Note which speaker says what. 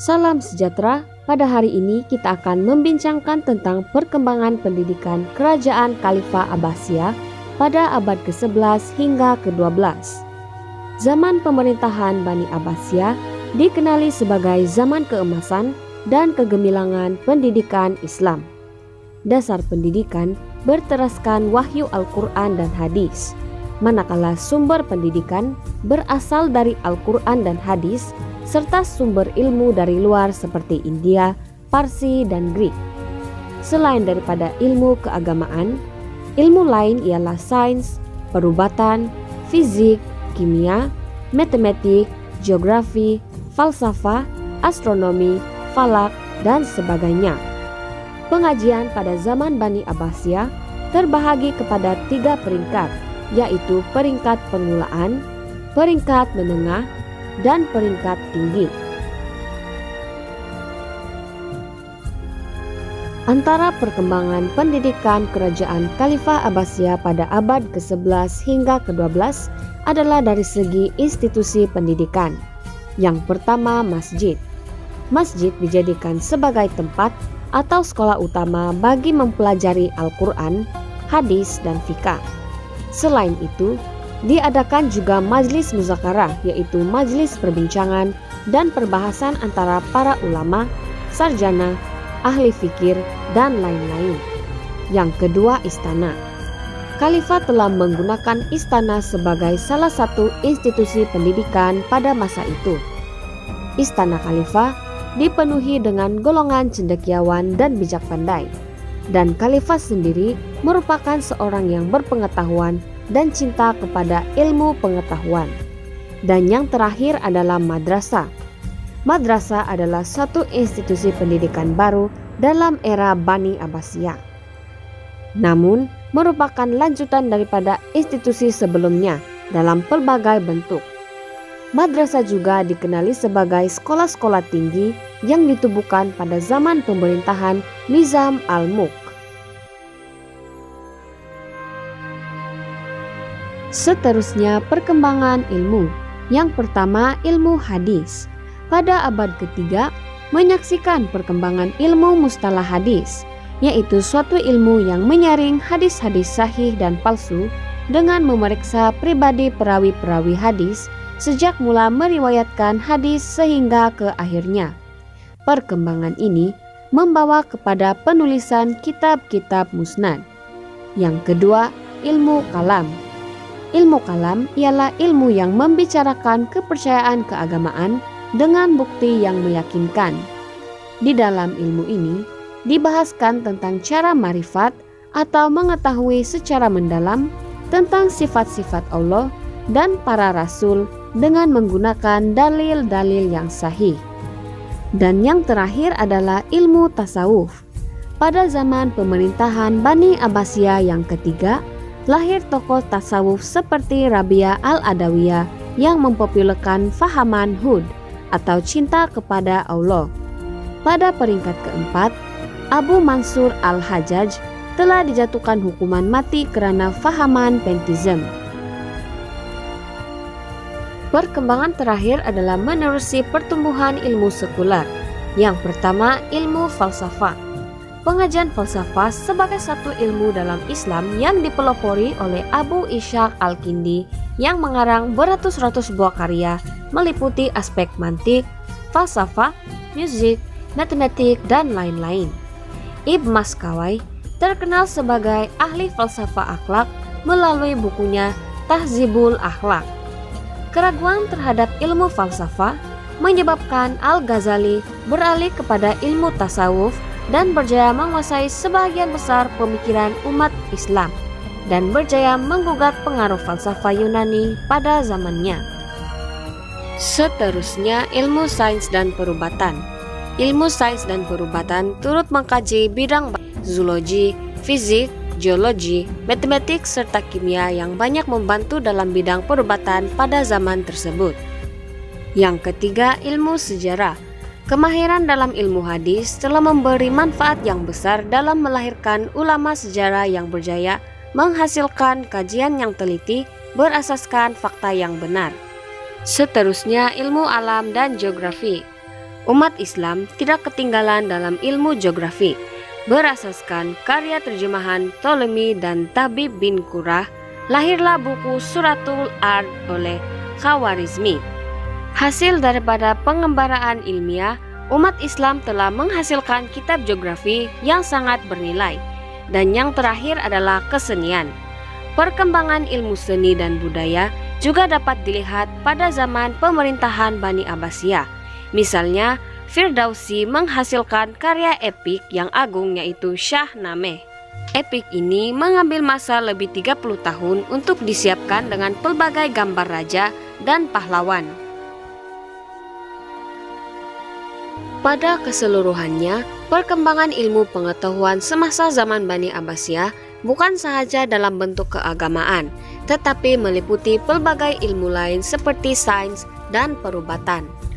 Speaker 1: Salam sejahtera, pada hari ini kita akan membincangkan tentang perkembangan pendidikan Kerajaan Khalifah Abbasiyah pada abad ke-11 hingga ke-12. Zaman pemerintahan Bani Abbasiyah dikenali sebagai zaman keemasan dan kegemilangan pendidikan Islam. Dasar pendidikan berteraskan wahyu Al-Quran dan hadis, manakala sumber pendidikan berasal dari Al-Quran dan hadis serta sumber ilmu dari luar seperti India, Parsi, dan Greek. Selain daripada ilmu keagamaan, ilmu lain ialah sains, perubatan, fizik, kimia, matematik, geografi, falsafah, astronomi, falak, dan sebagainya. Pengajian pada zaman Bani Abbasiyah terbahagi kepada 3 peringkat, yaitu peringkat permulaan, peringkat menengah, dan peringkat tinggi. Antara perkembangan pendidikan Kerajaan Khalifah Abbasiyah pada abad ke-11 hingga ke-12 adalah dari segi institusi pendidikan. Yang pertama, masjid. Masjid dijadikan sebagai tempat atau sekolah utama bagi mempelajari Al-Quran, hadis, dan fikah. Selain itu, diadakan juga majlis muzakarah, yaitu majlis perbincangan dan perbahasan antara para ulama, sarjana, ahli fikir, dan lain-lain. Yang kedua, istana. Khalifah telah menggunakan istana sebagai salah satu institusi pendidikan pada masa itu. Istana Khalifah dipenuhi dengan golongan cendekiawan dan bijak pandai, dan Khalifah sendiri merupakan seorang yang berpengetahuan dan cinta kepada ilmu pengetahuan. Dan yang terakhir adalah madrasah. Madrasah adalah satu institusi pendidikan baru dalam era Bani Abbasiyah, namun merupakan lanjutan daripada institusi sebelumnya dalam pelbagai bentuk. Madrasah juga dikenali sebagai sekolah-sekolah tinggi yang ditubuhkan pada zaman pemerintahan Nizam al-Mulk. Seterusnya, perkembangan ilmu. Yang pertama, ilmu hadis. Pada abad ketiga, menyaksikan perkembangan ilmu mustalah hadis, yaitu suatu ilmu yang menyaring hadis-hadis sahih dan palsu dengan memeriksa pribadi perawi-perawi hadis sejak mula meriwayatkan hadis sehingga ke akhirnya. Perkembangan ini membawa kepada penulisan kitab-kitab musnad. Yang kedua, ilmu kalam. Ilmu kalam ialah ilmu yang membicarakan kepercayaan keagamaan dengan bukti yang meyakinkan. Di dalam ilmu ini dibahaskan tentang cara marifat atau mengetahui secara mendalam tentang sifat-sifat Allah dan para rasul dengan menggunakan dalil-dalil yang sahih. Dan yang terakhir adalah ilmu tasawuf. Pada zaman pemerintahan Bani Abbasiyah yang ketiga, lahir tokoh tasawuf seperti Rabi'ah al-Adawiyah yang mempopulerkan fahaman hud atau cinta kepada Allah. Pada peringkat keempat, Abu Mansur al-Hajjaj telah dijatuhkan hukuman mati kerana fahaman pantheism. Perkembangan terakhir adalah menerusi pertumbuhan ilmu sekular. Yang pertama, ilmu falsafah. Pengajian falsafah sebagai satu ilmu dalam Islam yang dipelopori oleh Abu Ishaq al-Kindi yang mengarang beratus-ratus buah karya meliputi aspek mantik, falsafah, musik, matematik, dan lain-lain. Ibn Maskawai terkenal sebagai ahli falsafah akhlak melalui bukunya Tahzibul Akhlak. Keraguan terhadap ilmu falsafah menyebabkan Al-Ghazali beralih kepada ilmu tasawuf dan berjaya menguasai sebagian besar pemikiran umat Islam dan berjaya menggugat pengaruh falsafah Yunani pada zamannya. Seterusnya, ilmu sains dan perubatan. Ilmu sains dan perubatan turut mengkaji bidang zoologi, fizik, geologi, matematik, serta kimia yang banyak membantu dalam bidang perubatan pada zaman tersebut. Yang ketiga, ilmu sejarah. Kemahiran dalam ilmu hadis telah memberi manfaat yang besar dalam melahirkan ulama sejarah yang berjaya menghasilkan kajian yang teliti berasaskan fakta yang benar. Seterusnya, ilmu alam dan geografi. Umat Islam tidak ketinggalan dalam ilmu geografi. Berasaskan karya terjemahan Ptolemy dan Tabib bin Qurrah, lahirlah buku Suratul Ard oleh Khawarizmi. Hasil daripada pengembaraan ilmiah, umat Islam telah menghasilkan kitab geografi yang sangat bernilai. Dan yang terakhir adalah kesenian. Perkembangan ilmu seni dan budaya juga dapat dilihat pada zaman pemerintahan Bani Abbasiyah. Misalnya, Firdausi menghasilkan karya epik yang agung yaitu Syahnameh. Epik ini mengambil masa lebih 30 tahun untuk disiapkan dengan pelbagai gambar raja dan pahlawan. Pada keseluruhannya, perkembangan ilmu pengetahuan semasa zaman Bani Abbasiyah bukan sahaja dalam bentuk keagamaan, tetapi meliputi pelbagai ilmu lain seperti sains dan perubatan.